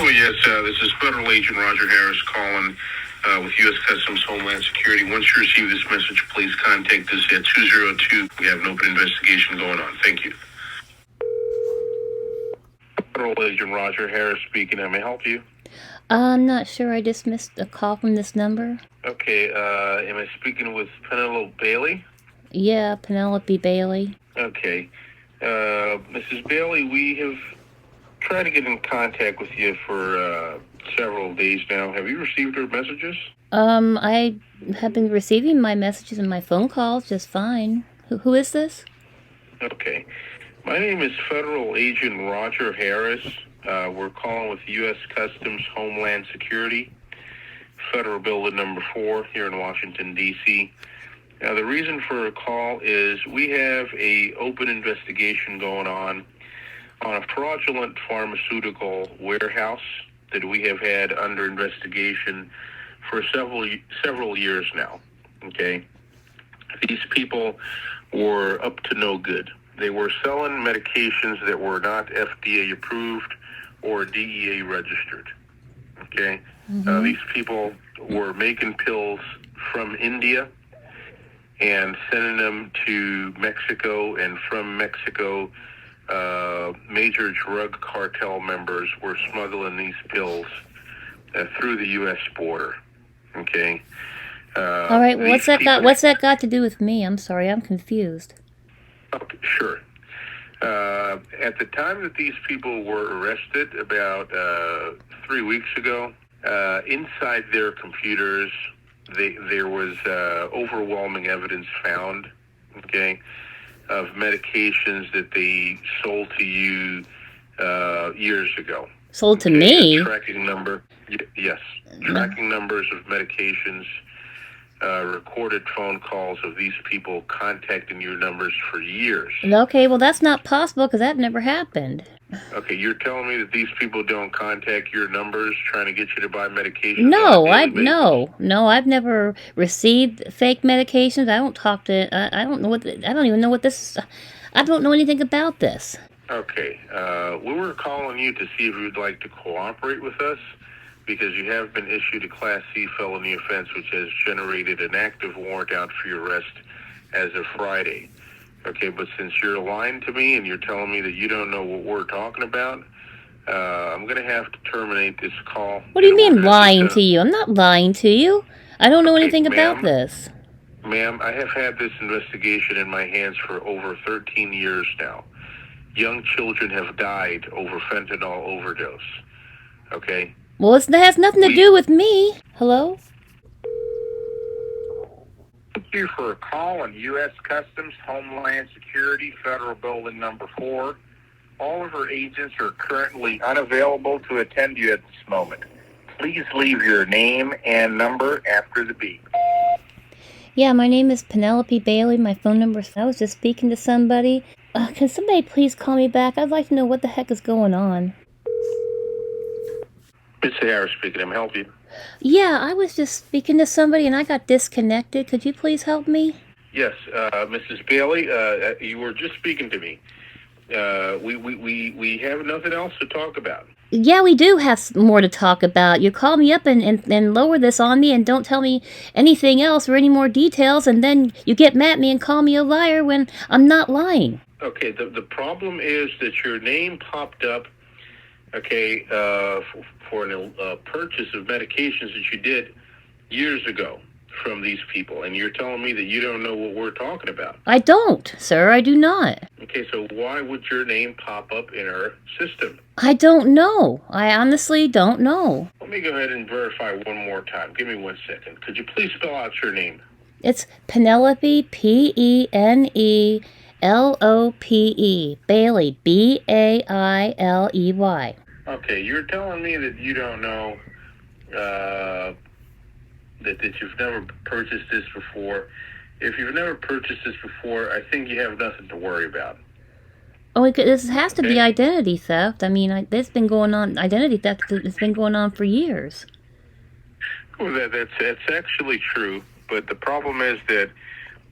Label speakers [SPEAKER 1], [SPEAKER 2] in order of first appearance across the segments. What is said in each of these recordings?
[SPEAKER 1] Oh, yes, this is Federal Agent Roger Harris calling with U.S. Customs Homeland Security. Once you receive this message, please contact us at 202. We have an open investigation going on. Thank you. Federal Agent Roger Harris speaking. How may I help you?
[SPEAKER 2] I'm not sure. I just missed a call from this number.
[SPEAKER 1] Okay, am I speaking with Penelope Bailey?
[SPEAKER 2] Yeah, Penelope Bailey.
[SPEAKER 1] Okay. Mrs. Bailey, we have tried to get in contact with you for several days now. Have you received our messages?
[SPEAKER 2] I have been receiving my messages and my phone calls just fine. Who is this?
[SPEAKER 1] Okay. My name is Federal Agent Roger Harris. We're calling with U.S. Customs Homeland Security, Federal Building number 4 here in Washington, D.C. Now, the reason for a call is we have a open investigation going on a fraudulent pharmaceutical warehouse that we have had under investigation for several years now. Okay, these people were up to no good. They were selling medications that were not FDA approved or DEA registered. Okay, these people were making pills from India and sending them to Mexico, and from Mexico, major drug cartel members were smuggling these pills through the U.S. border. Okay.
[SPEAKER 2] All right. What's that got to do with me? I'm sorry. I'm confused.
[SPEAKER 1] Okay, sure. At the time that these people were arrested, about 3 weeks ago, inside their computers, there was overwhelming evidence found. Okay. Of medications that they sold to you years ago.
[SPEAKER 2] Sold to me?
[SPEAKER 1] Tracking number, yes. Tracking numbers of medications, recorded phone calls of these people contacting your numbers for years.
[SPEAKER 2] Okay, well, that's not possible because that never happened.
[SPEAKER 1] Okay, you're telling me that these people don't contact your numbers trying to get you to buy medications?
[SPEAKER 2] No, I've never received fake medications. I don't talk to. I don't know what. I don't even know what this. I don't know anything about this.
[SPEAKER 1] Okay, we were calling you to see if you'd like to cooperate with us, because you have been issued a Class C felony offense, which has generated an active warrant out for your arrest as of Friday. Okay, but since you're lying to me and you're telling me that you don't know what we're talking about, I'm going to have to terminate this call.
[SPEAKER 2] What do you mean lying to you? I'm not lying to you. I don't know anything about this.
[SPEAKER 1] Ma'am, I have had this investigation in my hands for over 13 years now. Young children have died over fentanyl overdose. Okay?
[SPEAKER 2] Well, that has nothing to do with me. Hello?
[SPEAKER 1] Thank you for a call on U.S. Customs Homeland Security, Federal Building number 4. All of our agents are currently unavailable to attend you at this moment. Please leave your name and number after the beep.
[SPEAKER 2] Yeah, my name is Penelope Bailey. My phone number is... I was just speaking to somebody. Can somebody please call me back? I'd like to know what the heck is going on.
[SPEAKER 1] Mr. Harris speaking. I'm help you.
[SPEAKER 2] Yeah, I was just speaking to somebody and I got disconnected. Could you please help me?
[SPEAKER 1] Yes, Mrs. Bailey, you were just speaking to me. We have nothing else to talk about.
[SPEAKER 2] Yeah, we do have more to talk about. You call me up and lower this on me and don't tell me anything else or any more details, and then you get mad at me and call me a liar when I'm not lying.
[SPEAKER 1] Okay, the problem is that your name popped up, okay, for a purchase of medications that you did years ago from these people, and you're telling me that you don't know what we're talking about.
[SPEAKER 2] I don't, sir. I do not.
[SPEAKER 1] Okay, so why would your name pop up in our system?
[SPEAKER 2] I don't know. I honestly don't know.
[SPEAKER 1] Let me go ahead and verify one more time. Give me 1 second. Could you please spell out your name?
[SPEAKER 2] It's Penelope, Penelope, Bailey, Bailey.
[SPEAKER 1] Okay, you're telling me that you don't know, that you've never purchased this before. If you've never purchased this before, I think you have nothing to worry about.
[SPEAKER 2] Oh, this has to be identity theft. I mean, this been going on. Identity theft has been going on for years.
[SPEAKER 1] Well, that's actually true, but the problem is that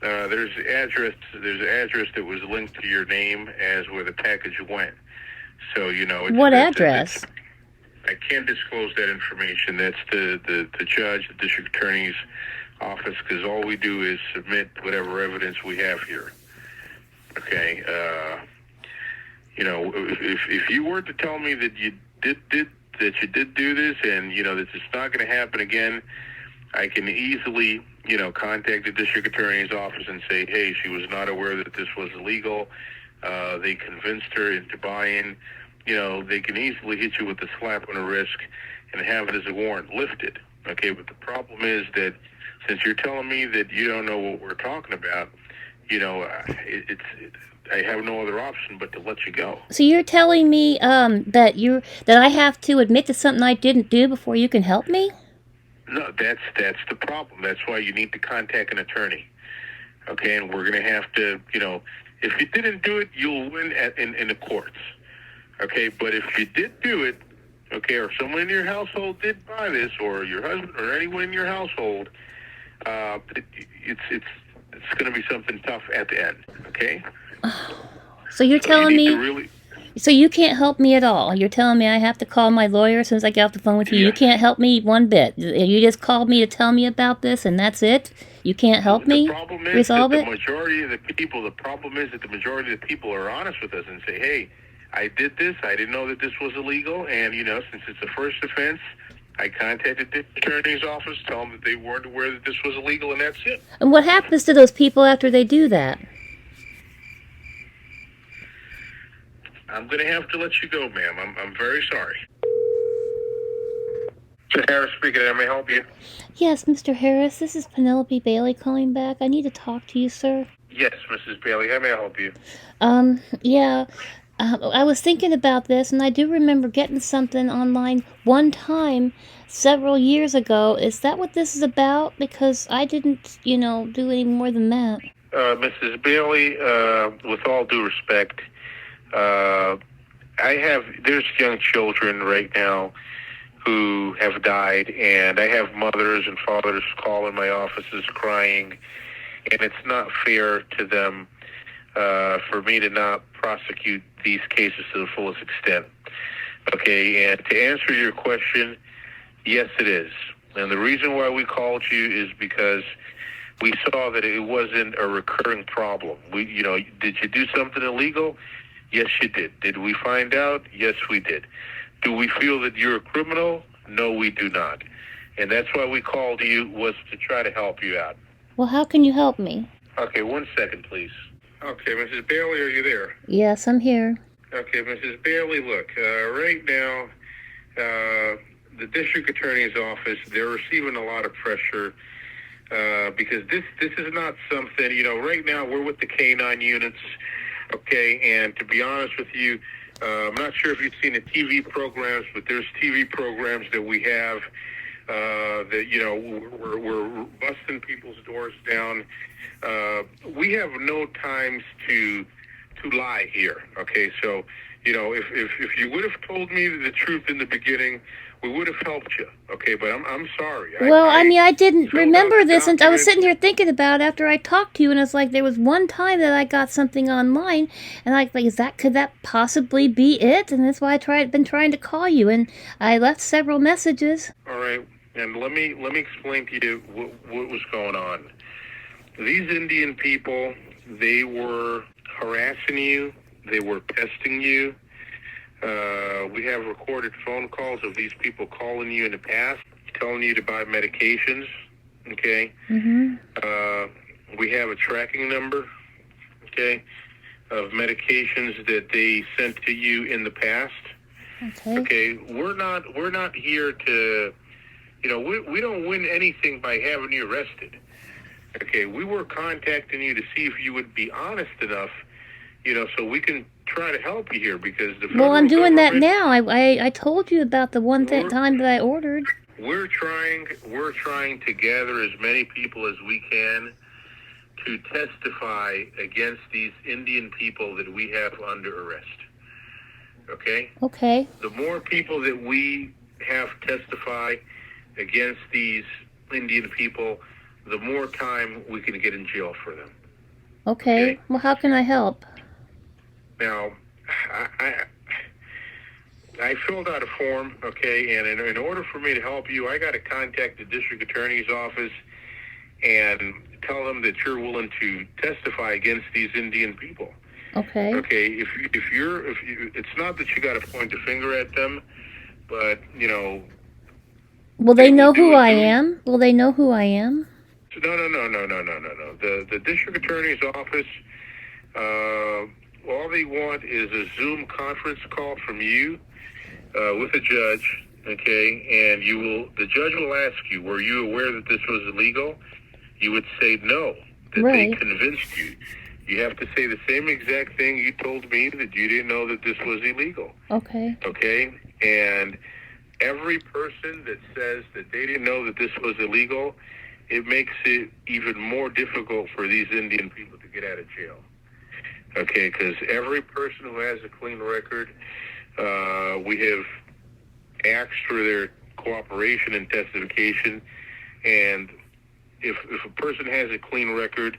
[SPEAKER 1] there's an address that was linked to your name as where the package went. So, you know,
[SPEAKER 2] what address?
[SPEAKER 1] I can't disclose that information. That's the judge, the district attorney's office, because all we do is submit whatever evidence we have here. Okay. If you were to tell me that you did do this, and that it's not going to happen again, I can easily contact the district attorney's office and say, hey, she was not aware that this was illegal. They convinced her into buying. They can easily hit you with a slap on the wrist and have it as a warrant lifted. Okay, but the problem is that since you're telling me that you don't know what we're talking about, I have no other option but to let you go.
[SPEAKER 2] So you're telling me that I have to admit to something I didn't do before you can help me?
[SPEAKER 1] No, that's the problem. That's why you need to contact an attorney. Okay, and we're going to have to, if you didn't do it, you'll win in the courts. Okay, but if you did do it, okay, or someone in your household did buy this, or your husband or anyone in your household, it's going to be something tough at the end. Okay.
[SPEAKER 2] So you're telling me. So you can't help me at all. You're telling me I have to call my lawyer as soon as I get off the phone with you. Yes. You can't help me one bit. You just called me to tell me about this, and that's it? You can't help me resolve it?
[SPEAKER 1] The problem is that the majority of the people are honest with us and say, hey, I did this. I didn't know that this was illegal. And, since it's a first offense, I contacted the attorney's office, tell them that they weren't aware that this was illegal, and that's it.
[SPEAKER 2] And what happens to those people after they do that?
[SPEAKER 1] I'm going to have to let you go, ma'am. I'm very sorry. Mr. Harris speaking. May I help you?
[SPEAKER 2] Yes, Mr. Harris. This is Penelope Bailey calling back. I need to talk to you, sir.
[SPEAKER 1] Yes, Mrs. Bailey. How may I help you?
[SPEAKER 2] Yeah. I was thinking about this, and I do remember getting something online one time several years ago. Is that what this is about? Because I didn't, do any more than that.
[SPEAKER 1] Mrs. Bailey, with all due respect, there's young children right now who have died, and I have mothers and fathers calling my offices crying, and it's not fair to them for me to not prosecute these cases to the fullest extent. Okay, and to answer your question, yes, it is. And the reason why we called you is because we saw that it wasn't a recurring problem. Did you do something illegal? Yes, you did. Did we find out? Yes, we did. Do we feel that you're a criminal? No, we do not. And that's why we called you, was to try to help you out.
[SPEAKER 2] Well, how can you help me?
[SPEAKER 1] Okay, 1 second, please. Okay, Mrs. Bailey, are you there?
[SPEAKER 2] Yes, I'm here.
[SPEAKER 1] Okay, Mrs. Bailey, look, right now, the district attorney's office, they're receiving a lot of pressure because this is not something, right now we're with the K-9 units. Okay, and to be honest with you, I'm not sure if you've seen the TV programs, but there's TV programs that we have that, we're busting people's doors down. We have no times to lie here, okay? So, if you would have told me the truth in the beginning, we would have helped you, okay? But I'm sorry.
[SPEAKER 2] Well, I didn't remember this, and I was sitting here thinking about it after I talked to you, and it's like there was one time that I got something online, and could that possibly be it? And that's why been trying to call you, and I left several messages.
[SPEAKER 1] All right, and let me explain to you what was going on. These Indian people, they were harassing you, they were pesting you. We have recorded phone calls of these people calling you in the past, telling you to buy medications, okay?
[SPEAKER 2] Mm-hmm.
[SPEAKER 1] We have a tracking number, okay, of medications that they sent to you in the past. Okay, we're not here to, we don't win anything by having you arrested. Okay, we were contacting you to see if you would be honest enough, so we can try to help you here, because the federal
[SPEAKER 2] I'm doing that now. I told you about the time that I ordered.
[SPEAKER 1] We're trying to gather as many people as we can to testify against these Indian people that we have under arrest. Okay?
[SPEAKER 2] Okay.
[SPEAKER 1] The more people that we have testify against these Indian people, the more time we can get in jail for them.
[SPEAKER 2] Okay. Well, how can I help?
[SPEAKER 1] Now, I filled out a form, okay, and in order for me to help you, I got to contact the district attorney's office and tell them that you're willing to testify against these Indian people.
[SPEAKER 2] Okay.
[SPEAKER 1] Okay, if it's not that you got to point the finger at them, but
[SPEAKER 2] Will they know who I am? Will they know who I am?
[SPEAKER 1] No. The district attorney's office, all they want is a Zoom conference call from you with a judge, okay, and the judge will ask you, were you aware that this was illegal? You would say no, that
[SPEAKER 2] Right.
[SPEAKER 1] they convinced you. You have to say the same exact thing you told me, that you didn't know that this was illegal.
[SPEAKER 2] Okay.
[SPEAKER 1] Okay? And every person that says that they didn't know that this was illegal, it makes it even more difficult for these Indian people to get out of jail. Okay? Because every person who has a clean record, we have asked for their cooperation and testification, and if a person has a clean record,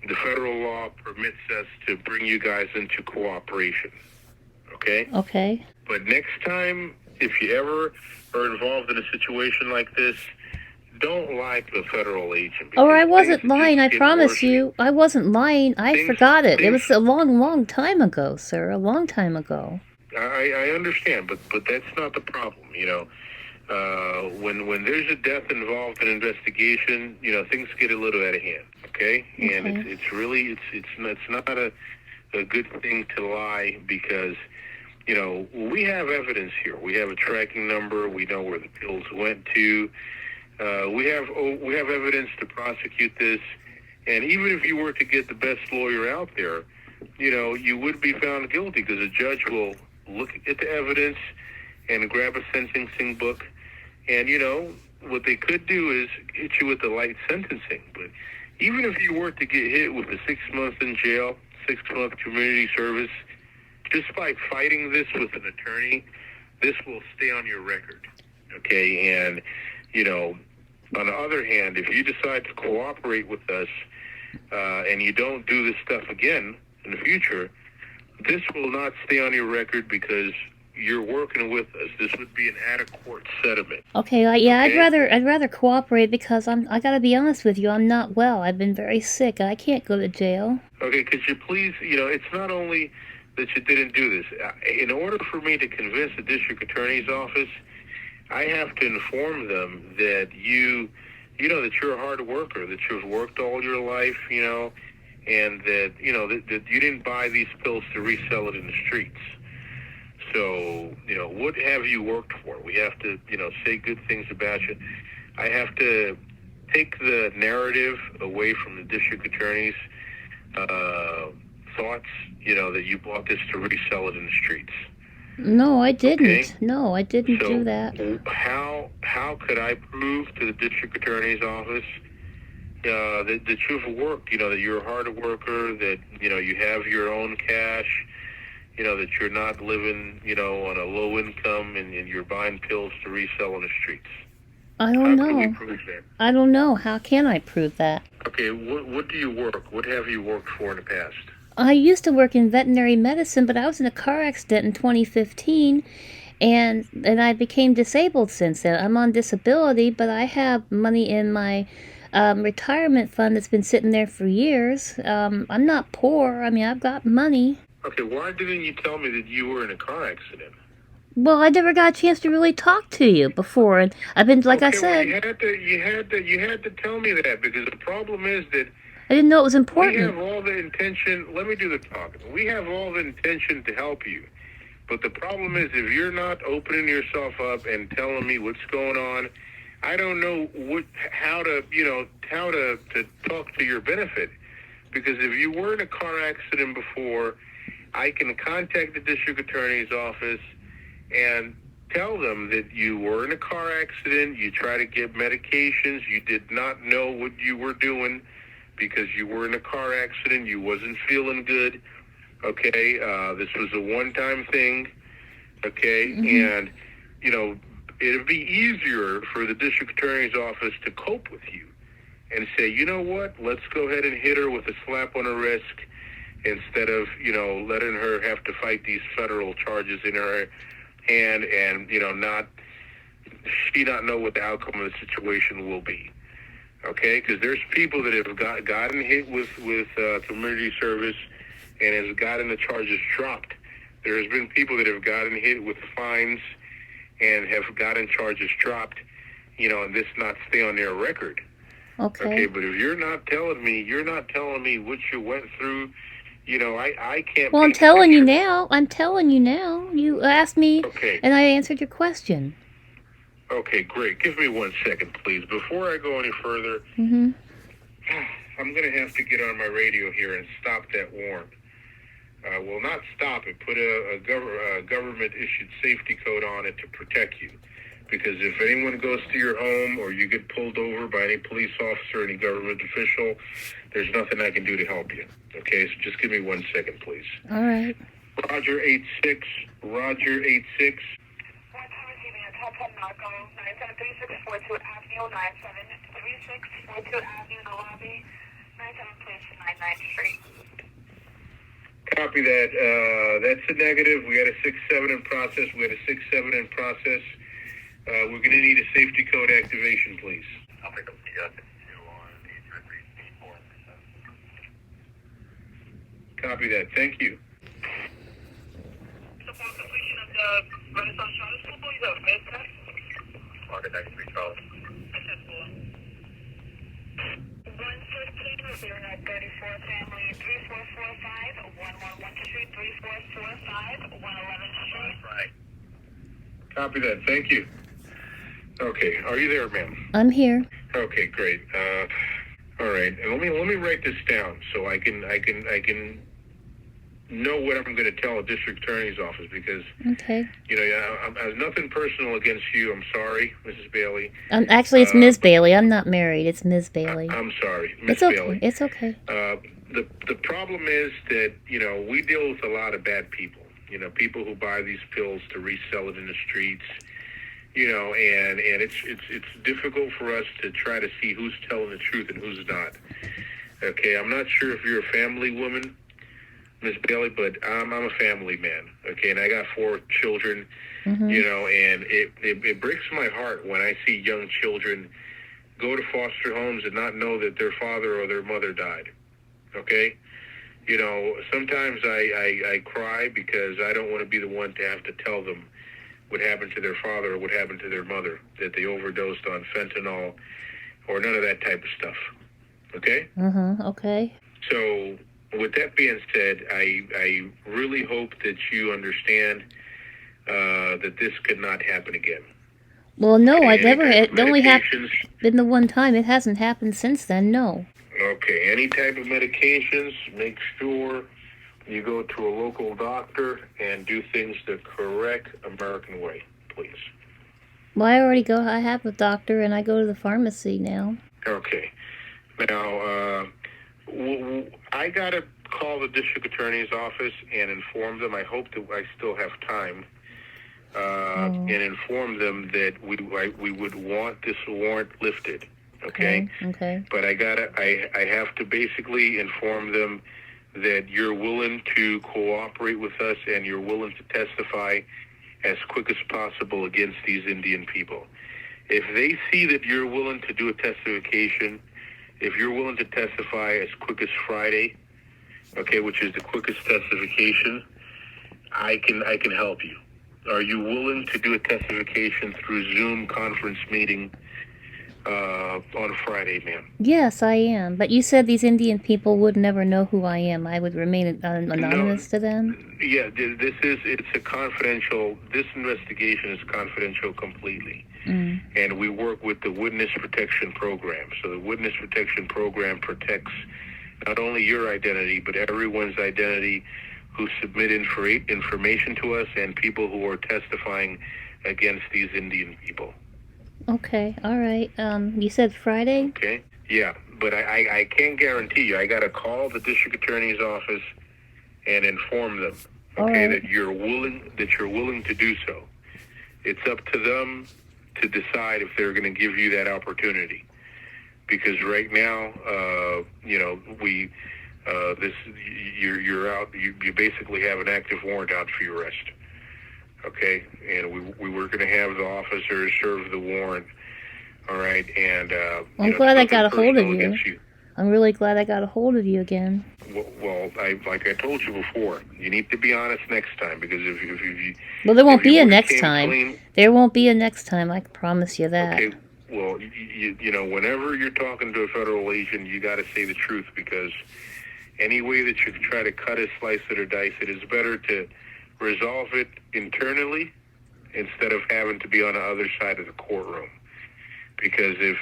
[SPEAKER 1] the federal law permits us to bring you guys into cooperation. Okay?
[SPEAKER 2] Okay.
[SPEAKER 1] But next time, if you ever are involved in a situation like this, don't lie to a federal agent.
[SPEAKER 2] Oh, I wasn't lying, I promise you. I wasn't lying. I forgot it. It was a long, long time ago, sir. A long time ago.
[SPEAKER 1] I understand, but that's not the problem, when there's a death involved in investigation, things get a little out of hand, okay? And it's really not a good thing to lie, because we have evidence here. We have a tracking number. We know where the pills went to. We have evidence to prosecute this. And even if you were to get the best lawyer out there, you would be found guilty, because a judge will look at the evidence and grab a sentencing book. And, what they could do is hit you with a light sentencing. But even if you were to get hit with a 6 months in jail, 6-month community service, just by fighting this with an attorney, this will stay on your record. Okay? And, on the other hand, if you decide to cooperate with us and you don't do this stuff again in the future, this will not stay on your record, because you're working with us. This would be an out-of-court settlement.
[SPEAKER 2] Okay, yeah, okay? I'd rather cooperate, because I gotta be honest with you, I'm not well. I've been very sick. I can't go to jail.
[SPEAKER 1] Okay, could you please, it's not only that you didn't do this. In order for me to convince the district attorney's office, I have to inform them that that you're a hard worker, that you've worked all your life, and that, that you didn't buy these pills to resell it in the streets. So, what have you worked for? We have to, say good things about you. I have to take the narrative away from the district attorney's thoughts, that you bought this to resell it in the streets.
[SPEAKER 2] No, I didn't.
[SPEAKER 1] Okay?
[SPEAKER 2] No, I didn't do that.
[SPEAKER 1] How could I prove to the district attorney's office that you've worked, that you're a hard worker, that, you have your own cash, that you're not living, on a low income and you're buying pills to resell on the streets?
[SPEAKER 2] I don't know.
[SPEAKER 1] How can we prove that?
[SPEAKER 2] I don't know. How can I prove that?
[SPEAKER 1] Okay, what do you work? What have you worked for in the past?
[SPEAKER 2] I used to work in veterinary medicine, but I was in a car accident in 2015, and I became disabled since then. I'm on disability, but I have money in my retirement fund that's been sitting there for years. I'm not poor. I mean, I've got money.
[SPEAKER 1] Okay, why didn't you tell me that you were in a car accident?
[SPEAKER 2] Well, I never got a chance to really talk to you before, and I've been, like I said...
[SPEAKER 1] Well, you had to tell me that, because the problem is that
[SPEAKER 2] I didn't know it was important.
[SPEAKER 1] We have all the intention... Let me do the talking. We have all the intention to help you. But the problem is, if you're not opening yourself up and telling me what's going on, I don't know how to talk to your benefit. Because if you were in a car accident before, I can contact the district attorney's office and tell them that you were in a car accident, you tried to get medications, you did not know what you were doing because you were in a car accident, you wasn't feeling good, okay? This was a one-time thing, okay? And, it'd be easier for the district attorney's office to cope with you and say, you know what, let's go ahead and hit her with a slap on the wrist instead of, letting her have to fight these federal charges in her and not know what the outcome of the situation will be. Okay, because there's people that have gotten hit with community service and has gotten the charges dropped. There has been people that have gotten hit with fines and have gotten charges dropped, and this not stay on their record. Okay, but if you're not telling me what you went through, I can't.
[SPEAKER 2] Well, I'm telling you now. You asked me,
[SPEAKER 1] okay,
[SPEAKER 2] and I answered your question.
[SPEAKER 1] Okay, great. Give me 1 second, please. Before I go any further,
[SPEAKER 2] I'm
[SPEAKER 1] going to have to get on my radio here and stop that warrant. Well, not stop it. Put a government-issued safety code on it to protect you. Because if anyone goes to your home or you get pulled over by any police officer, any government official, there's nothing I can do to help you. Okay, so just give me 1 second, please.
[SPEAKER 2] All right.
[SPEAKER 1] Roger 86. Roger 86.
[SPEAKER 3] 973-642 Avenue, 973-642 Avenue, the lobby, 97 please, 99th Street.
[SPEAKER 1] Copy that. That's a negative. We got a 6-7 in process. We're going to need a safety code activation, please.
[SPEAKER 4] I'll pick up the on 833-4.
[SPEAKER 1] Copy that. Thank you.
[SPEAKER 3] So for completion of the Renaissance Charter School, you have a face test?
[SPEAKER 4] Market 93 Charles.
[SPEAKER 3] Access for 115 0934 family 3445 111 Street 3445 111 Street.
[SPEAKER 4] Right.
[SPEAKER 1] Copy that. Thank you. Okay. Are you there, ma'am?
[SPEAKER 2] I'm here.
[SPEAKER 1] Okay, great. All right. And let me write this down so I can know what I'm going to tell a district attorney's office because
[SPEAKER 2] Okay.
[SPEAKER 1] I have nothing personal against you. I'm sorry, Mrs. Bailey.
[SPEAKER 2] Actually, it's Ms. Bailey. I'm not married. It's Ms. Bailey.
[SPEAKER 1] I'm sorry, Miss
[SPEAKER 2] It's okay.
[SPEAKER 1] Bailey.
[SPEAKER 2] It's okay.
[SPEAKER 1] The problem is that we deal with a lot of bad people. People who buy these pills to resell it in the streets. And it's difficult for us to try to see who's telling the truth and who's not. Okay, I'm not sure if you're a family woman, Miss Bailey, but I'm a family man. Okay, and I got 4 children. And it breaks my heart when I see young children go to foster homes and not know that their father or their mother died. Okay, sometimes I cry because I don't want to be the one to have to tell them what happened to their father or what happened to their mother, that they overdosed on fentanyl or none of that type of stuff. Okay?
[SPEAKER 2] Okay.
[SPEAKER 1] So, with that being said, I really hope that you understand that this could not happen again.
[SPEAKER 2] Well, no,
[SPEAKER 1] Okay,
[SPEAKER 2] I've never. It only
[SPEAKER 1] medications.
[SPEAKER 2] been the one time. It hasn't happened since then. No.
[SPEAKER 1] Okay, any type of medications, make sure you go to a local doctor and do things the correct American way, please.
[SPEAKER 2] Well, I already go. I have a doctor, and I go to the pharmacy now.
[SPEAKER 1] Okay. Now, I got to call the district attorney's office and inform them. I hope that I still have time. And inform them that we would want this warrant lifted. Okay.
[SPEAKER 2] Okay.
[SPEAKER 1] But I have to basically inform them that you're willing to cooperate with us and you're willing to testify as quick as possible against these Indian people. If they see that you're willing to do a testification, if you're willing to testify as quick as Friday, okay, which is the quickest testification, I can help you. Are you willing to do a testification through Zoom conference meeting on Friday, ma'am?
[SPEAKER 2] Yes, I am. But you said these Indian people would never know who I am. I would remain anonymous to them?
[SPEAKER 1] Yeah, it's a confidential, this investigation is confidential completely. And we work with the Witness Protection Program. So the Witness Protection Program protects not only your identity, but everyone's identity who submit information to us and people who are testifying against these Indian people.
[SPEAKER 2] Okay, all right. You said Friday?
[SPEAKER 1] Okay, yeah, but I can't guarantee you. I got to call the district attorney's office and inform them, okay,
[SPEAKER 2] right,
[SPEAKER 1] that you're willing to do so. It's up to them to decide if they're going to give you that opportunity. Because right now, you're out. You basically have an active warrant out for your arrest. Okay, and we were going to have the officers serve the warrant. All right, and
[SPEAKER 2] I'm glad I got a hold of
[SPEAKER 1] personal
[SPEAKER 2] you.
[SPEAKER 1] against you.
[SPEAKER 2] I'm really glad I got a hold of you again.
[SPEAKER 1] Well, like I told you before, you need to be honest next time, because if you
[SPEAKER 2] Well, there won't
[SPEAKER 1] if you
[SPEAKER 2] be a
[SPEAKER 1] would've
[SPEAKER 2] next
[SPEAKER 1] came
[SPEAKER 2] time.
[SPEAKER 1] clean,
[SPEAKER 2] There won't be a next time. I can promise you that.
[SPEAKER 1] okay. Well, you know, whenever you're talking to a federal agent, you got to say the truth, because any way that you try to cut it, slice it, or dice it, is better to resolve it internally instead of having to be on the other side of the courtroom. Because if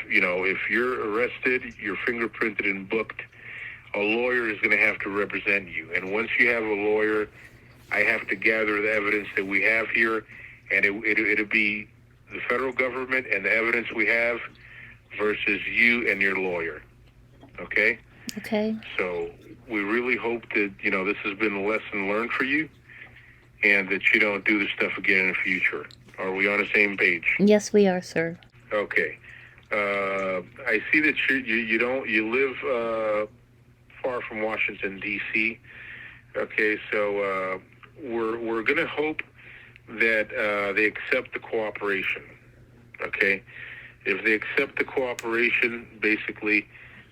[SPEAKER 1] you're arrested, you're fingerprinted and booked, a lawyer is going to have to represent you. And once you have a lawyer, I have to gather the evidence that we have here, and it'll be the federal government and the evidence we have versus you and your lawyer. Okay?
[SPEAKER 2] Okay.
[SPEAKER 1] So we really hope that, this has been a lesson learned for you, and that you don't do this stuff again in the future. Are we on the same page?
[SPEAKER 2] Yes, we are, sir.
[SPEAKER 1] Okay. I see that you live far from Washington, D.C. Okay, so we're going to hope that they accept the cooperation. Okay, if they accept the cooperation, basically,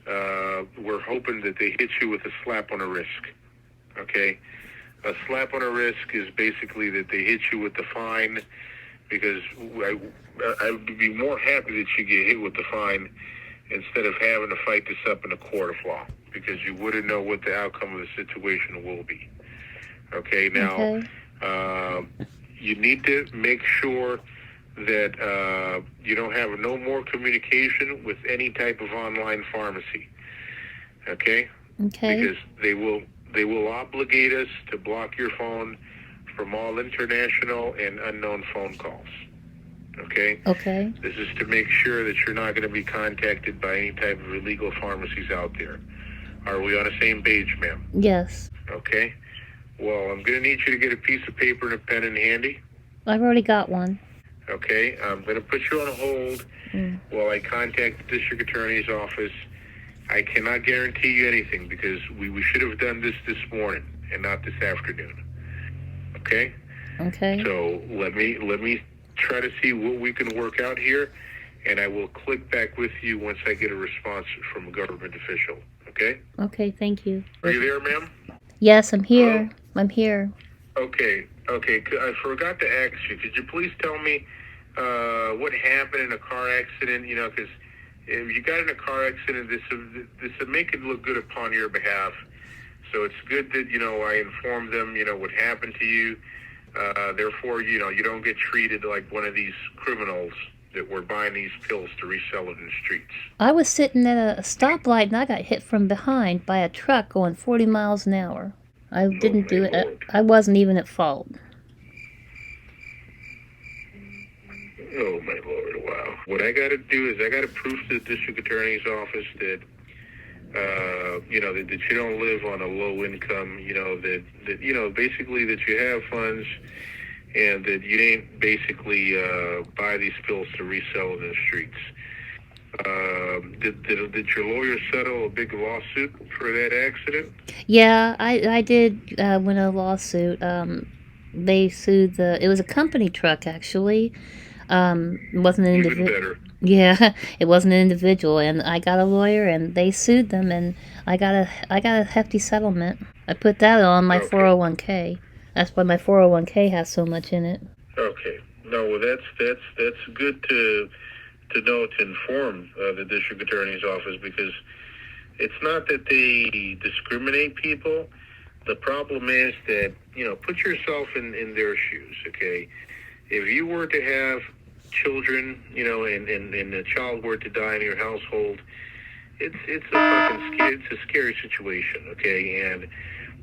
[SPEAKER 1] we're hoping that they hit you with a slap on the wrist. Okay, a slap on the wrist is basically that they hit you with the fine, because I would be more happy that you get hit with the fine instead of having to fight this up in a court of law, because you wouldn't know what the outcome of the situation will be. Okay, now,
[SPEAKER 2] Okay.
[SPEAKER 1] you need to make sure that you don't have no more communication with any type of online pharmacy. Okay?
[SPEAKER 2] Okay.
[SPEAKER 1] Because they will obligate us to block your phone from all international and unknown phone calls. Okay?
[SPEAKER 2] Okay.
[SPEAKER 1] This is to make sure that you're not going to be contacted by any type of illegal pharmacies out there. Are we on the same page, ma'am?
[SPEAKER 2] Yes.
[SPEAKER 1] Okay. Well, I'm going to need you to get a piece of paper and a pen in handy.
[SPEAKER 2] I've already got one.
[SPEAKER 1] Okay. I'm going to put you on hold while I contact the district attorney's office. I cannot guarantee you anything, because we should have done this morning and not this afternoon. Okay?
[SPEAKER 2] Okay.
[SPEAKER 1] So let me try to see what we can work out here, and I will click back with you once I get a response from a government official. Okay?
[SPEAKER 2] Okay, thank you.
[SPEAKER 1] Are you there, ma'am?
[SPEAKER 2] Yes, I'm here.
[SPEAKER 1] Hello?
[SPEAKER 2] I'm here.
[SPEAKER 1] Okay. I forgot to ask you. Could you please tell me what happened in a car accident? Because if you got in a car accident, this will make it look good upon your behalf. So it's good that I informed them what happened to you. Therefore, you don't get treated like one of these criminals that were buying these pills to resell it in the streets.
[SPEAKER 2] I was sitting at a stoplight and I got hit from behind by a truck going 40 miles an hour. I didn't do it.
[SPEAKER 1] Lord.
[SPEAKER 2] I wasn't even at fault.
[SPEAKER 1] Oh, my Lord, wow. What I got to do is I got to prove to the district attorney's office that, that you don't live on a low income, that basically that you have funds, and that you didn't basically buy these pills to resell in the streets. Did your lawyer settle a big lawsuit for that accident?
[SPEAKER 2] Yeah, I did win a lawsuit. They sued it was a company truck, actually. It wasn't an
[SPEAKER 1] Even
[SPEAKER 2] individual.
[SPEAKER 1] better.
[SPEAKER 2] Yeah, it wasn't an individual, and I got a lawyer, and they sued them, and I got a hefty settlement. I put that on my
[SPEAKER 1] Okay.
[SPEAKER 2] 401k. That's why my 401k has so much in it.
[SPEAKER 1] Okay. No, well, that's good to know, to inform the district attorney's office, because it's not that they discriminate people. The problem is that, put yourself in their shoes, okay? If you were to have children, and a child were to die in your household, it's a scary situation, okay? And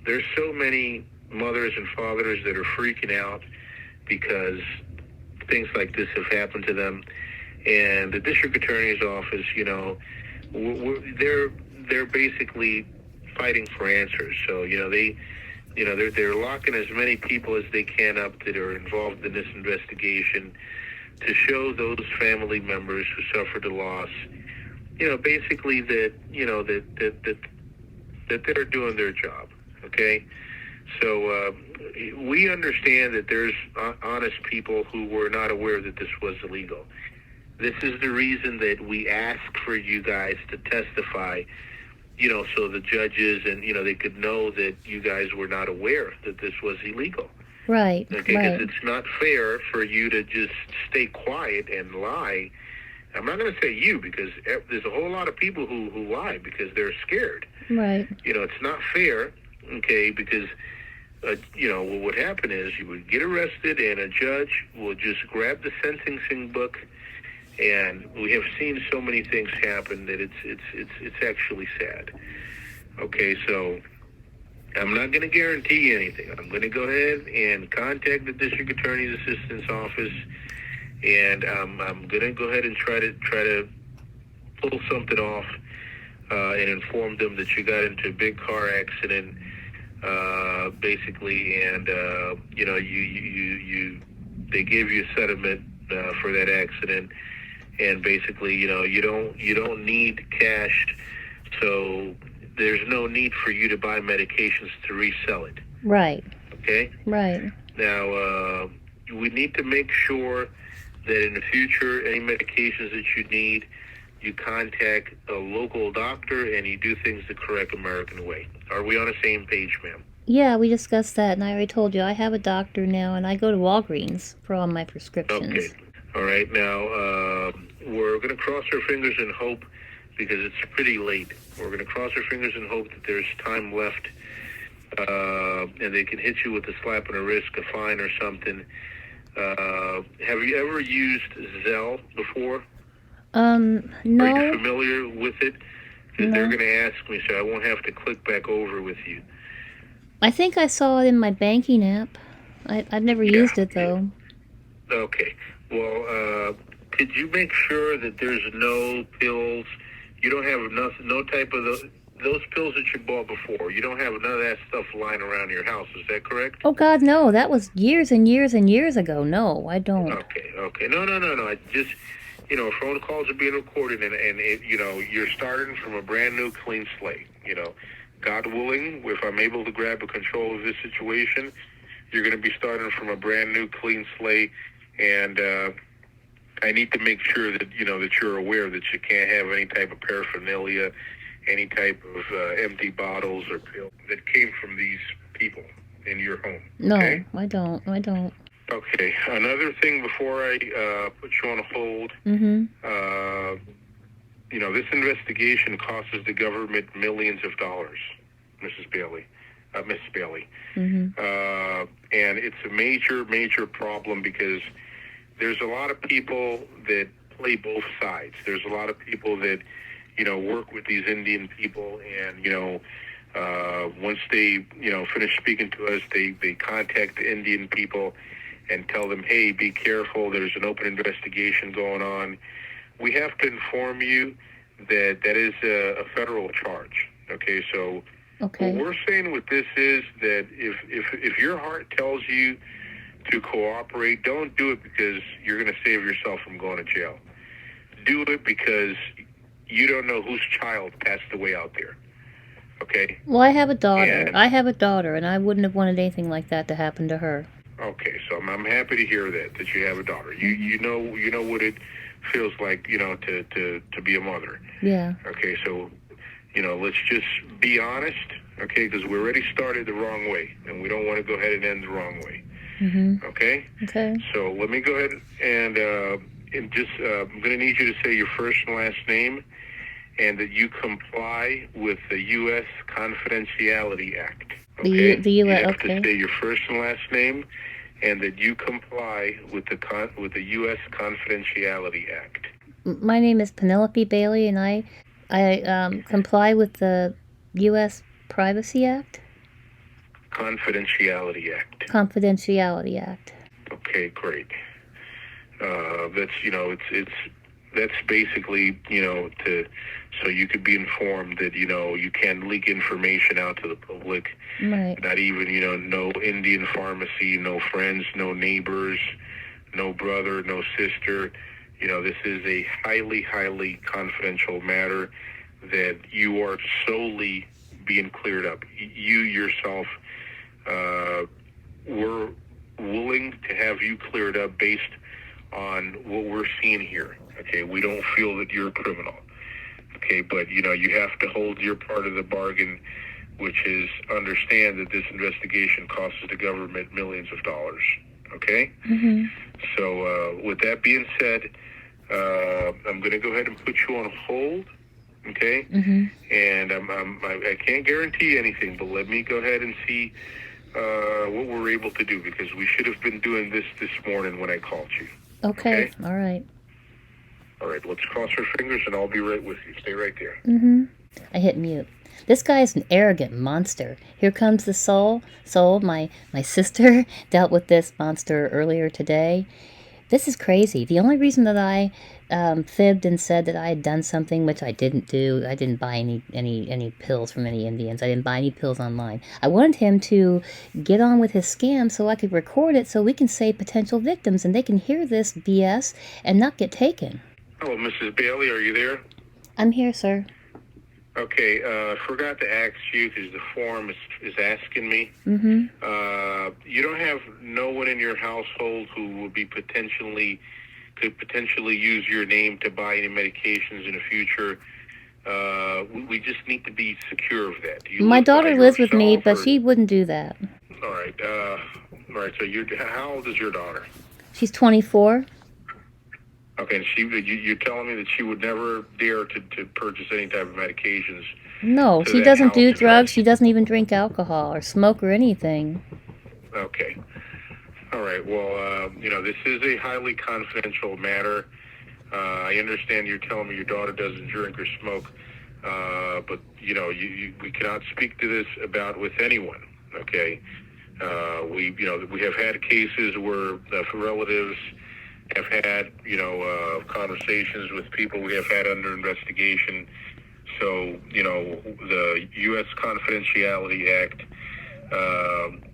[SPEAKER 1] there's so many mothers and fathers that are freaking out because things like this have happened to them. And the district attorney's office, they're basically fighting for answers. So, they're locking as many people as they can up that are involved in this investigation, to show those family members who suffered a loss, basically that they're doing their job. Okay, So we understand that there's honest people who were not aware that this was illegal. This is the reason that we ask for you guys to testify, so the judges and, they could know that you guys were not aware that this was illegal.
[SPEAKER 2] Right,
[SPEAKER 1] Okay,
[SPEAKER 2] right.
[SPEAKER 1] because it's not fair for you to just stay quiet and lie. I'm not going to say you, because there's a whole lot of people who lie because they're scared.
[SPEAKER 2] Right.
[SPEAKER 1] It's not fair, okay, because, what would happen is you would get arrested and a judge will just grab the sentencing book, and we have seen so many things happen that it's actually sad. Okay, so I'm not going to guarantee anything. I'm going to go ahead and contact the district attorney's assistant's office, and I'm going to go ahead and try to pull something off and inform them that you got into a big car accident, basically, and they gave you a settlement for that accident, and basically, you don't need cash, so there's no need for you to buy medications to resell it.
[SPEAKER 2] Right.
[SPEAKER 1] Okay?
[SPEAKER 2] Right.
[SPEAKER 1] Now, we need to make sure that in the future, any medications that you need, you contact a local doctor and you do things the correct American way. Are we on the same page, ma'am?
[SPEAKER 2] Yeah, we discussed that, and I already told you I have a doctor now, and I go to Walgreens for all my prescriptions.
[SPEAKER 1] Okay. All right. Now, we're going to cross our fingers and hope, because it's pretty late. We're going to cross our fingers and hope that there's time left, and they can hit you with a slap on the wrist, a fine or something. Have you ever used Zelle before?
[SPEAKER 2] No.
[SPEAKER 1] Are you familiar with it? Because
[SPEAKER 2] No.
[SPEAKER 1] they're going to ask me, so I won't have to click back over with you.
[SPEAKER 2] I think I saw it in my banking app. I've never used it, though.
[SPEAKER 1] Okay. Well, could you make sure that there's no pills? You don't have no type of those pills that you bought before. You don't have none of that stuff lying around your house. Is that correct?
[SPEAKER 2] Oh, God, no. That was years and years and years ago. No, I don't.
[SPEAKER 1] Okay. No. I just, phone calls are being recorded, and you're starting from a brand new, clean slate. God willing, if I'm able to grab a control of this situation, you're going to be starting from a brand new, clean slate, and I need to make sure that, that you're aware that you can't have any type of paraphernalia, any type of empty bottles or pills that came from these people in your home.
[SPEAKER 2] No,
[SPEAKER 1] Okay?
[SPEAKER 2] I don't.
[SPEAKER 1] Okay. Another thing before I put you on hold,
[SPEAKER 2] Mm-hmm.
[SPEAKER 1] This investigation costs the government millions of dollars, Miss Bailey.
[SPEAKER 2] Mm-hmm.
[SPEAKER 1] And it's a major, major problem because there's a lot of people that play both sides. There's a lot of people that, work with these Indian people, and, once they, finish speaking to us, they contact the Indian people and tell them, hey, be careful, there's an open investigation going on. We have to inform you that is a federal charge. Okay, so
[SPEAKER 2] Okay.
[SPEAKER 1] what we're saying with this is that if your heart tells you to cooperate, don't do it because you're going to save yourself from going to jail. Do it because you don't know whose child passed away out there. Okay?
[SPEAKER 2] Well, I have a daughter.
[SPEAKER 1] And-
[SPEAKER 2] And I wouldn't have wanted anything like that to happen to her.
[SPEAKER 1] Okay, so I'm happy to hear that you have a daughter. You know what it feels like, to be a mother.
[SPEAKER 2] Yeah.
[SPEAKER 1] Okay, so, let's just be honest, okay, because we already started the wrong way, and we don't want to go ahead and end the wrong way.
[SPEAKER 2] Mm-hmm.
[SPEAKER 1] Okay?
[SPEAKER 2] Okay.
[SPEAKER 1] So let me go ahead and just, I'm going to need you to say your first and last name, and that you comply with the U.S. Confidentiality Act. Okay?
[SPEAKER 2] The U.S.
[SPEAKER 1] You have
[SPEAKER 2] Okay.
[SPEAKER 1] to say your first and last name, and that you comply with the U.S. Confidentiality Act.
[SPEAKER 2] My name is Penelope Bailey, and I comply with the U.S. Privacy Act.
[SPEAKER 1] Confidentiality Act.
[SPEAKER 2] Confidentiality Act.
[SPEAKER 1] Okay, great. That's basically, so you could be informed that, you can't leak information out to the public.
[SPEAKER 2] Right.
[SPEAKER 1] Not even, no Indian pharmacy, no friends, no neighbors, no brother, no sister. This is a highly, highly confidential matter that you are solely being cleared up. You yourself we're willing to have you cleared up based on what we're seeing here. Okay, we don't feel that you're a criminal. Okay, but you have to hold your part of the bargain, which is understand that this investigation costs the government millions of dollars. Okay?
[SPEAKER 2] Mm-hmm.
[SPEAKER 1] So with that being said, I'm going to go ahead and put you on hold. Okay?
[SPEAKER 2] Mm-hmm.
[SPEAKER 1] And I can't guarantee anything, but let me go ahead and see what we're able to do, because we should have been doing this morning when I called you.
[SPEAKER 2] Okay. All right.
[SPEAKER 1] All right, let's cross our fingers, and I'll be right with you. Stay right there.
[SPEAKER 2] Mm-hmm. I hit mute. This guy is an arrogant monster. Here comes the soul. Soul, my sister dealt with this monster earlier today. This is crazy. The only reason that I fibbed and said that I had done something, which I didn't do, I didn't buy any pills from any Indians. I didn't buy any pills online. I wanted him to get on with his scam so I could record it so we can save potential victims and they can hear this BS and not get taken.
[SPEAKER 1] Hello, Mrs. Bailey, are you there?
[SPEAKER 2] I'm here, sir.
[SPEAKER 1] Okay, I forgot to ask you, because the form is asking me.
[SPEAKER 2] Mm-hmm.
[SPEAKER 1] You don't have no one in your household who would be could potentially use your name to buy any medications in the future. We just need to be secure of that.
[SPEAKER 2] My daughter lives with me, but she wouldn't do that.
[SPEAKER 1] All right. So how old is your daughter?
[SPEAKER 2] She's 24.
[SPEAKER 1] Okay, and you're telling me that she would never dare to purchase any type of medications?
[SPEAKER 2] No,
[SPEAKER 1] to
[SPEAKER 2] she
[SPEAKER 1] that
[SPEAKER 2] doesn't do
[SPEAKER 1] house
[SPEAKER 2] drugs. She doesn't even drink alcohol or smoke or anything.
[SPEAKER 1] Okay. All right. Well, this is a highly confidential matter. I understand you're telling me your daughter doesn't drink or smoke, but we cannot speak to this with anyone. Okay. We have had cases where relatives have had conversations with people we have had under investigation. So the U.S. Confidentiality Act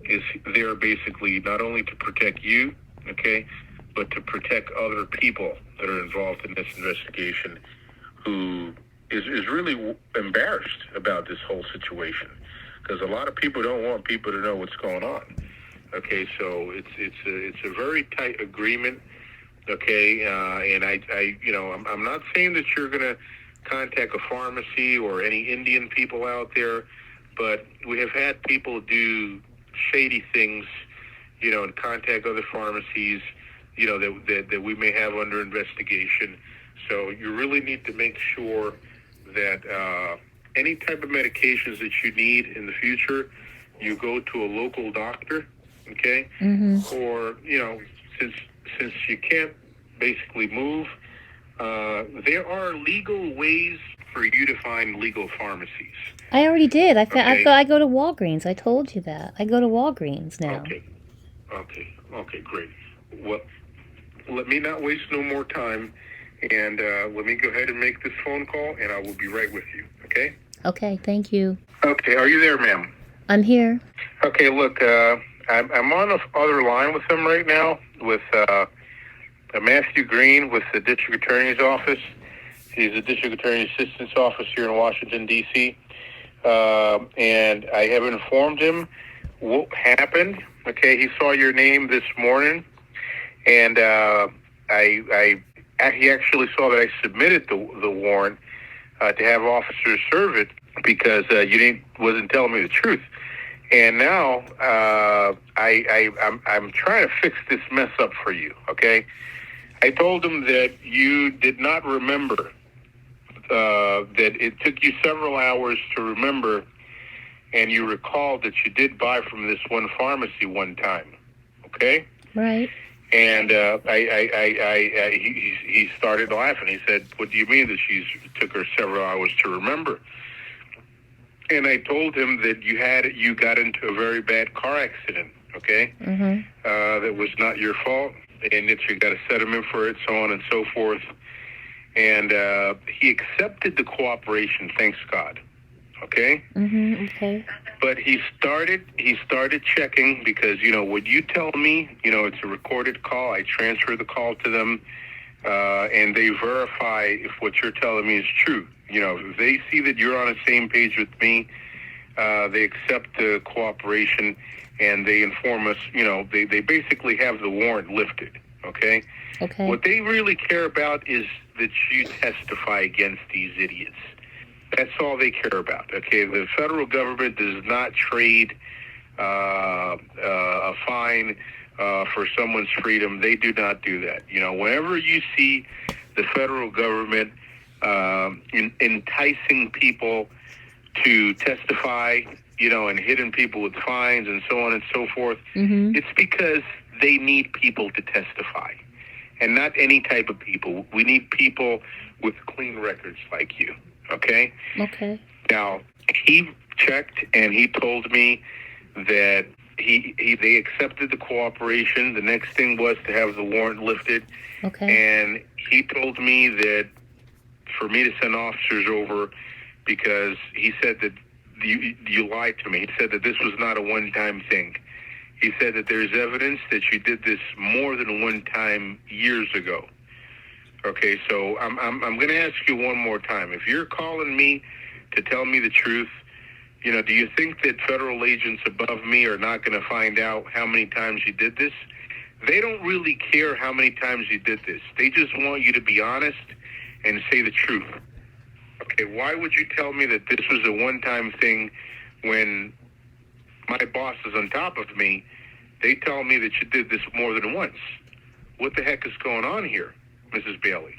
[SPEAKER 1] is there basically not only to protect you, okay, but to protect other people that are involved in this investigation, who is really embarrassed about this whole situation, because a lot of people don't want people to know what's going on. Okay, so it's a very tight agreement. Okay, and I'm not saying that you're going to contact a pharmacy or any Indian people out there, but we have had people do shady things, and contact other pharmacies, that we may have under investigation. So you really need to make sure that any type of medications that you need in the future, you go to a local doctor, okay?
[SPEAKER 2] Mm-hmm.
[SPEAKER 1] Or, since you can't basically move, there are legal ways for you to find legal pharmacies.
[SPEAKER 2] I already did. I
[SPEAKER 1] Okay.
[SPEAKER 2] go to Walgreens. I told you that. I go to Walgreens now.
[SPEAKER 1] Okay, great. Well, let me not waste no more time, and let me go ahead and make this phone call, and I will be right with you, okay?
[SPEAKER 2] Okay, thank you.
[SPEAKER 1] Okay, are you there, ma'am?
[SPEAKER 2] I'm here.
[SPEAKER 1] Okay, look, I'm on the other line with them right now, with Matthew Green with the District Attorney's Office. He's the District Attorney's Assistant's Office here in Washington, D.C., and I have informed him what happened. Okay, he saw your name this morning, and he actually saw that I submitted the warrant to have officers serve it, because you wasn't telling me the truth. And now I'm trying to fix this mess up for you. Okay, I told him that you did not remember, that it took you several hours to remember, and you recalled that you did buy from this one pharmacy one time. Okay?
[SPEAKER 2] Right.
[SPEAKER 1] And he started laughing. He said, "What do you mean that took her several hours to remember?" And I told him that you got into a very bad car accident. Okay?
[SPEAKER 2] Mm-hmm.
[SPEAKER 1] That was not your fault, and that you got a settlement for it, so on and so forth. And he accepted the cooperation, thanks God. Okay?
[SPEAKER 2] Mm-hmm. Okay.
[SPEAKER 1] But he started checking, because, what you tell me, it's a recorded call. I transfer the call to them, and they verify if what you're telling me is true. If they see that you're on the same page with me, they accept the cooperation, and they inform us, they basically have the warrant lifted, okay?
[SPEAKER 2] Okay.
[SPEAKER 1] What they really care about is that you testify against these idiots. That's all they care about, okay? The federal government does not trade a fine for someone's freedom. They do not do that. Whenever you see the federal government enticing people to testify, and hitting people with fines and so on and so forth, it's because they need people to testify. And not any type of people. We need people with clean records like you, okay?
[SPEAKER 2] Okay.
[SPEAKER 1] Now, he checked and he told me that they accepted the cooperation. The next thing was to have the warrant lifted.
[SPEAKER 2] Okay.
[SPEAKER 1] And he told me that for me to send officers over, because he said that you lied to me. He said that this was not a one-time thing. He said that there's evidence that you did this more than one time years ago. Okay, so I'm going to ask you one more time. If you're calling me to tell me the truth, do you think that federal agents above me are not going to find out how many times you did this? They don't really care how many times you did this. They just want you to be honest and say the truth. Okay, why would you tell me that this was a one-time thing when my boss is on top of me? They tell me that you did this more than once. What the heck is going on here, Mrs. Bailey?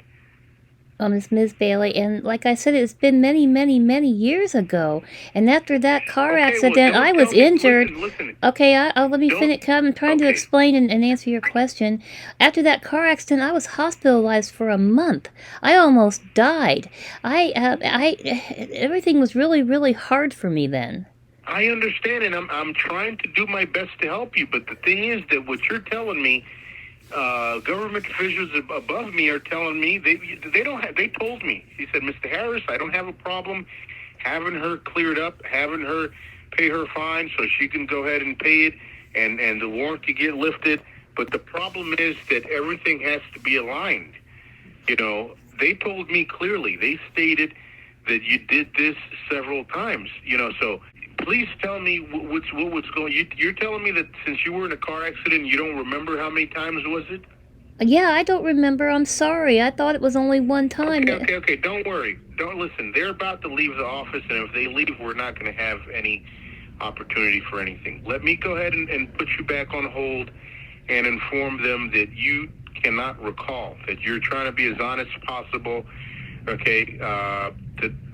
[SPEAKER 2] It's Ms. Bailey, and like I said, it's been many, many, many years ago. And after that car accident, I was injured.
[SPEAKER 1] Listen.
[SPEAKER 2] Okay, let me finish. I'm trying to
[SPEAKER 1] Okay.
[SPEAKER 2] explain and answer your question. After that car accident, I was hospitalized for a month. I almost died. Everything was really, really hard for me then.
[SPEAKER 1] I understand, and I'm trying to do my best to help you. But the thing is that what you're telling me, government officials above me are telling me they don't have. They told me. He said, Mr. Harris, I don't have a problem having her cleared up, having her pay her fine so she can go ahead and pay it, and the warrant to get lifted. But the problem is that everything has to be aligned. They told me clearly. They stated that you did this several times. So please tell me what was going. You're telling me that since you were in a car accident, you don't remember how many times was it?
[SPEAKER 2] Yeah, I don't remember. I'm sorry. I thought it was only one time.
[SPEAKER 1] Okay. Don't worry. Don't listen. They're about to leave the office, and if they leave, we're not going to have any opportunity for anything. Let me go ahead and put you back on hold and inform them that you cannot recall, that you're trying to be as honest as possible, okay,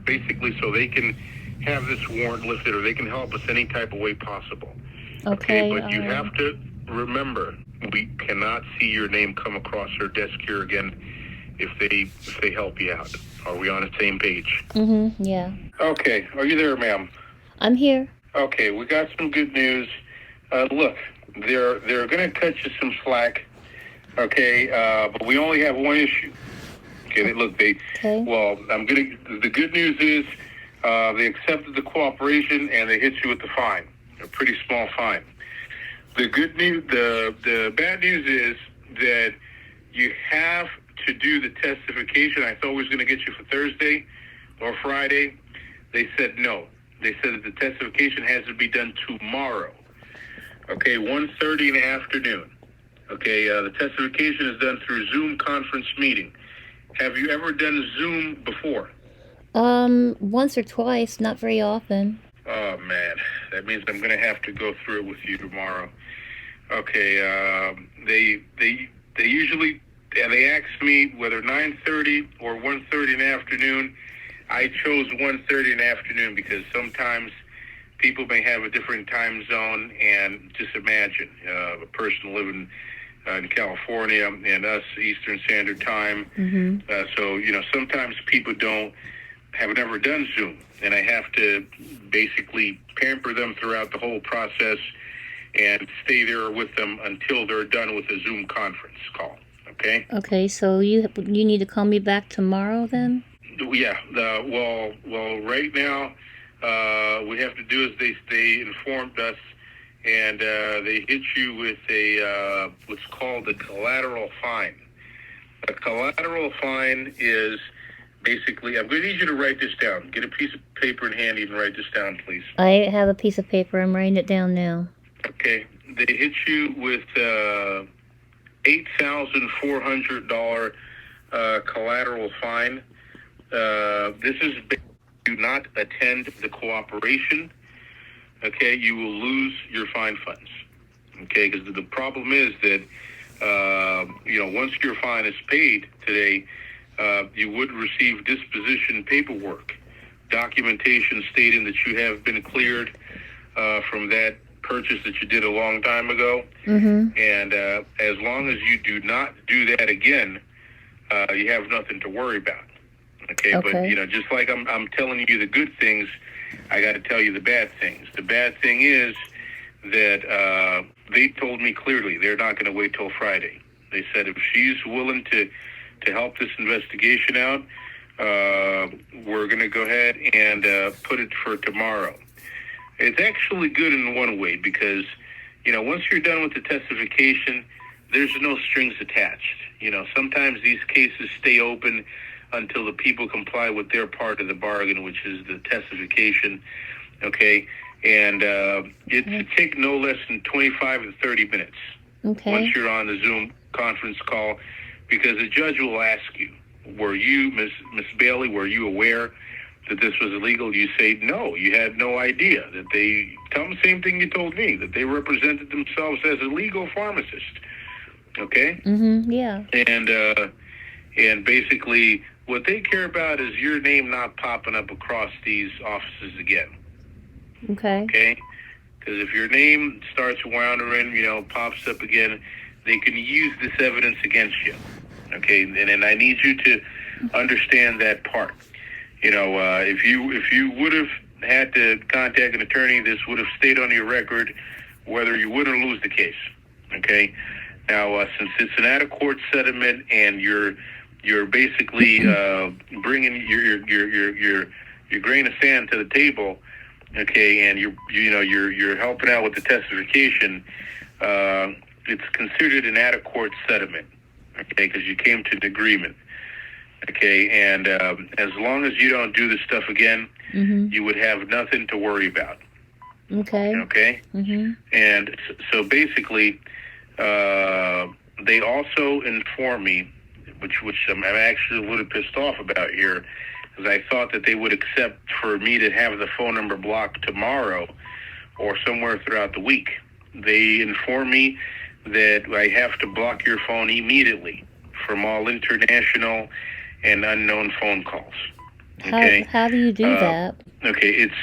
[SPEAKER 1] basically so they can have this warrant lifted or they can help us any type of way possible.
[SPEAKER 2] Okay,
[SPEAKER 1] but you have to remember, we cannot see your name come across our desk here again if they help you out. Are we on the same page?
[SPEAKER 2] Yeah.
[SPEAKER 1] Okay, are you there, ma'am?
[SPEAKER 2] I'm here.
[SPEAKER 1] Okay, we got some good news. Look, they're going to cut you some slack, okay, but we only have one issue. Okay, well, the good news is they accepted the cooperation and they hit you with the fine, a pretty small fine. The good news, the bad news is that you have to do the testification. I thought we was going to get you for Thursday or Friday. They said no. They said that the testification has to be done tomorrow. Okay, 1:30 in the afternoon. Okay, the testification is done through Zoom conference meeting. Have you ever done Zoom before?
[SPEAKER 2] Once or twice, not very often.
[SPEAKER 1] Oh, man. That means I'm going to have to go through it with you tomorrow. Okay, they usually, they asked me whether 9:30 or 1:30 in the afternoon. I chose 1:30 in the afternoon because sometimes people may have a different time zone, and just imagine a person living in California and us Eastern Standard Time. So, sometimes people have never done Zoom, and I have to basically pamper them throughout the whole process and stay there with them until they're done with the Zoom conference call. Okay?
[SPEAKER 2] Okay, so you need to call me back tomorrow then?
[SPEAKER 1] Yeah. Well, right now, we have to do is they informed us, and they hit you with a what's called a collateral fine. A collateral fine is basically, I'm going to need you to write this down. Get a piece of paper in handy and write this down, please.
[SPEAKER 2] I have a piece of paper. I'm writing it down now.
[SPEAKER 1] Okay. They hit you with $8,400 collateral fine. This is do not attend the cooperation. Okay, you will lose your fine funds. Okay, because the problem is that once your fine is paid today, you would receive disposition paperwork, documentation stating that you have been cleared from that purchase that you did a long time ago.
[SPEAKER 2] Mm-hmm.
[SPEAKER 1] And as long as you do not do that again, you have nothing to worry about. Okay, but just like I'm telling you the good things, I got to tell you the bad things. The bad thing is that they told me clearly they're not going to wait till Friday. They said if she's willing to help this investigation out, we're going to go ahead and put it for tomorrow. It's actually good in one way because, once you're done with the testification, there's no strings attached. Sometimes these cases stay open until the people comply with their part of the bargain, which is the testification, okay? And it take no less than 25 to 30 minutes once you're on the Zoom conference call, because the judge will ask you, were you, Miss Bailey, were you aware that this was illegal? You say, no, you had no idea. That they tell them the same thing you told me, that they represented themselves as a legal pharmacist, okay?
[SPEAKER 2] Mm-hmm, yeah.
[SPEAKER 1] And basically what they care about is your name not popping up across these offices again. Okay? Because if your name starts wandering, pops up again, they can use this evidence against you. Okay? And I need you to understand that part. If you would have had to contact an attorney, this would have stayed on your record, whether you win or lose the case. Okay? Now, since it's an out-of-court settlement and you're basically bringing your grain of sand to the table, okay, and you're helping out with the testification, it's considered an out-of-court settlement, okay, because you came to an agreement, okay, and as long as you don't do this stuff again, you would have nothing to worry about. Okay. And so basically, they also inform me, which I'm actually a little pissed off about here, because I thought that they would accept for me to have the phone number blocked tomorrow or somewhere throughout the week. They inform me that I have to block your phone immediately from all international and unknown phone calls. Okay?
[SPEAKER 2] How do you do that?
[SPEAKER 1] Okay, it's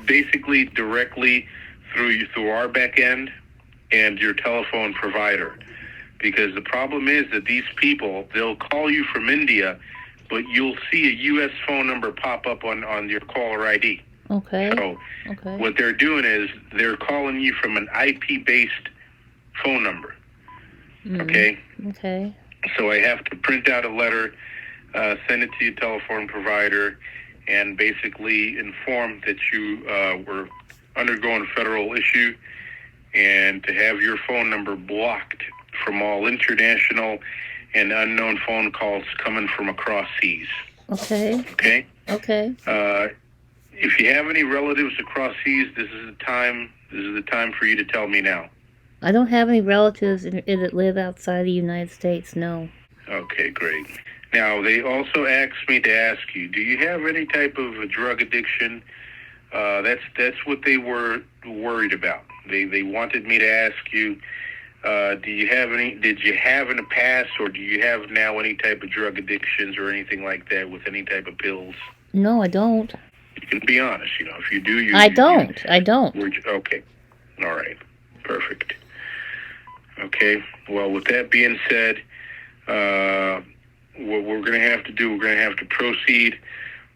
[SPEAKER 1] basically directly through our back end and your telephone provider. Because the problem is that these people, they'll call you from India, but you'll see a U.S. phone number pop up on your caller ID.
[SPEAKER 2] Okay.
[SPEAKER 1] So what they're doing is they're calling you from an IP-based phone number. Okay?
[SPEAKER 2] Okay.
[SPEAKER 1] So I have to print out a letter, send it to your telephone provider, and basically inform that you were undergoing a federal issue and to have your phone number blocked from all international and unknown phone calls coming from across seas. Okay?
[SPEAKER 2] Okay.
[SPEAKER 1] If you have any relatives across seas, this is the time for you to tell me now.
[SPEAKER 2] I don't have any relatives that live outside the United States, no.
[SPEAKER 1] Okay, great. Now, they also asked me to ask you, do you have any type of a drug addiction? That's what they were worried about. They wanted me to ask you, did you have in the past, or do you have now any type of drug addictions or anything like that with any type of pills?
[SPEAKER 2] No, I don't.
[SPEAKER 1] You can be honest, if you do,
[SPEAKER 2] I don't.
[SPEAKER 1] Okay. All right. Perfect. Okay. Well, with that being said, what we're going to have to do, we're going to have to proceed,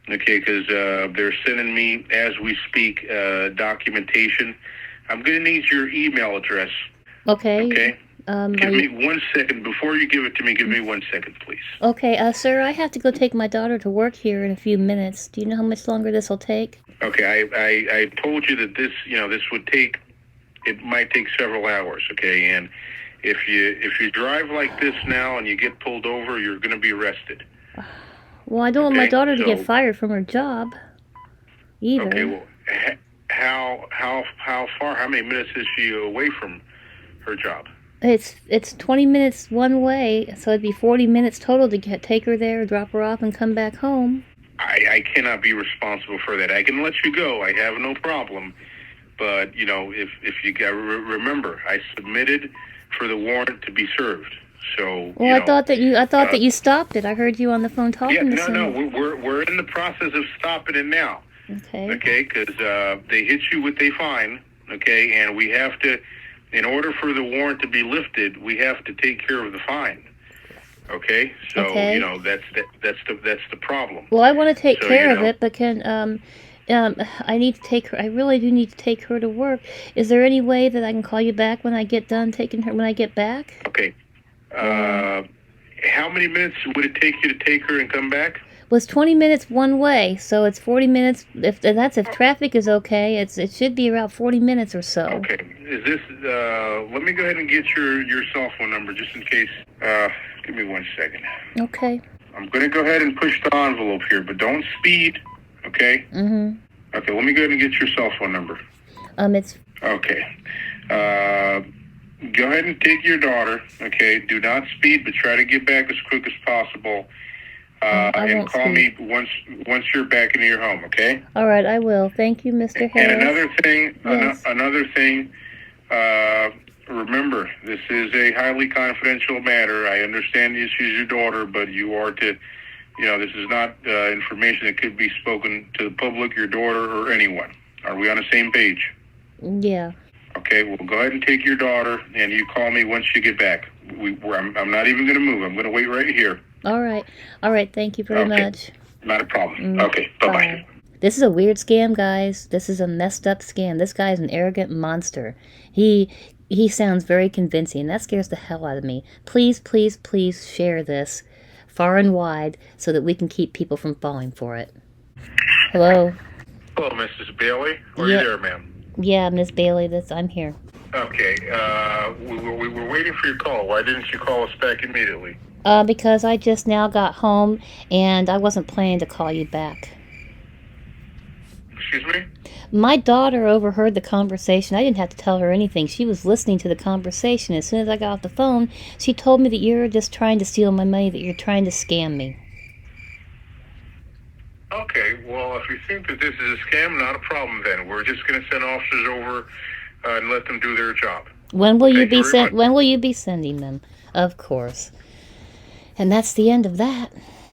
[SPEAKER 1] okay, because they're sending me, as we speak, documentation. I'm going to need your email address.
[SPEAKER 2] Okay.
[SPEAKER 1] Okay? Give me 1 second. Before you give it to me, give me 1 second, please.
[SPEAKER 2] Okay, sir, I have to go take my daughter to work here in a few minutes. Do you know how much longer this will take?
[SPEAKER 1] Okay, I told you that this would take, it might take several hours, okay? And if you drive like this now and you get pulled over, you're going to be arrested.
[SPEAKER 2] Well, I don't want my
[SPEAKER 1] Okay,
[SPEAKER 2] daughter to get
[SPEAKER 1] so-
[SPEAKER 2] fired from her job either.
[SPEAKER 1] Okay, well, how far? How many minutes is she away from her job?
[SPEAKER 2] It's 20 minutes one way, so it'd be 40 minutes total to take her there, drop her off, and come back home.
[SPEAKER 1] I cannot be responsible for that. I can let you go. I have no problem. But, you know, if you got remember, I submitted for the warrant to be served. So,
[SPEAKER 2] Well, I thought that you stopped it. I heard you on the phone talking to someone.
[SPEAKER 1] we're in the process of stopping it now. Okay, because they hit you with a fine. Okay, and we have to, in order for the warrant to be lifted, we have to take care of the fine. Okay, so you know that's the problem.
[SPEAKER 2] Well, I want to take care of it, but I need to take her. I really do need to take her to work. Is there any way that I can call you back when I get done taking her? When I get back?
[SPEAKER 1] Okay. How many minutes would it take you to take her and come back?
[SPEAKER 2] Well, it's 20 minutes one way, so it's 40 minutes. If traffic is okay, it should be around 40 minutes or so.
[SPEAKER 1] Okay. Is this? Let me go ahead and get your cell phone number just in case. Give me 1 second.
[SPEAKER 2] Okay.
[SPEAKER 1] I'm going to go ahead and push the envelope here, but don't speed. Okay.
[SPEAKER 2] Mhm.
[SPEAKER 1] Okay. Let me go ahead and get your cell phone number.
[SPEAKER 2] It's.
[SPEAKER 1] Okay. Go ahead and take your daughter. Okay. Do not speed, but try to get back as quick as possible. And call me once you're back into your home. Okay.
[SPEAKER 2] All right, I will. Thank you, Mr. Harris.
[SPEAKER 1] And another thing.
[SPEAKER 2] Yes.
[SPEAKER 1] Another thing. Remember, this is a highly confidential matter. I understand she's your daughter, but you are to, you know, this is not information that could be spoken to the public, your daughter, or anyone. Are we on the same page?
[SPEAKER 2] Yeah.
[SPEAKER 1] Okay, well, go ahead and take your daughter, and you call me once you get back. I'm not even going to move. I'm going to wait right here.
[SPEAKER 2] All right. Thank you very much.
[SPEAKER 1] Not a problem. Okay, bye-bye.
[SPEAKER 2] This is a weird scam, guys. This is a messed up scam. This guy is an arrogant monster. He sounds very convincing, and that scares the hell out of me. Please, please, please share this far and wide so that we can keep people from falling for it. Hello?
[SPEAKER 1] Hello, Mrs. Bailey. Are you there, ma'am?
[SPEAKER 2] Yeah, Miss Bailey, I'm here.
[SPEAKER 1] Okay, we were waiting for your call. Why didn't you call us back immediately?
[SPEAKER 2] Because I just now got home, and I wasn't planning to call you back.
[SPEAKER 1] Excuse me?
[SPEAKER 2] My daughter overheard the conversation. I didn't have to tell her anything. She was listening to the conversation. As soon as I got off the phone, she told me that you're just trying to steal my money, that you're trying to scam me.
[SPEAKER 1] Okay, well, if you think that this is a scam, not a problem then. We're just going to send officers over and let them do their job.
[SPEAKER 2] When will you be sending them? Of course. And that's the end of that.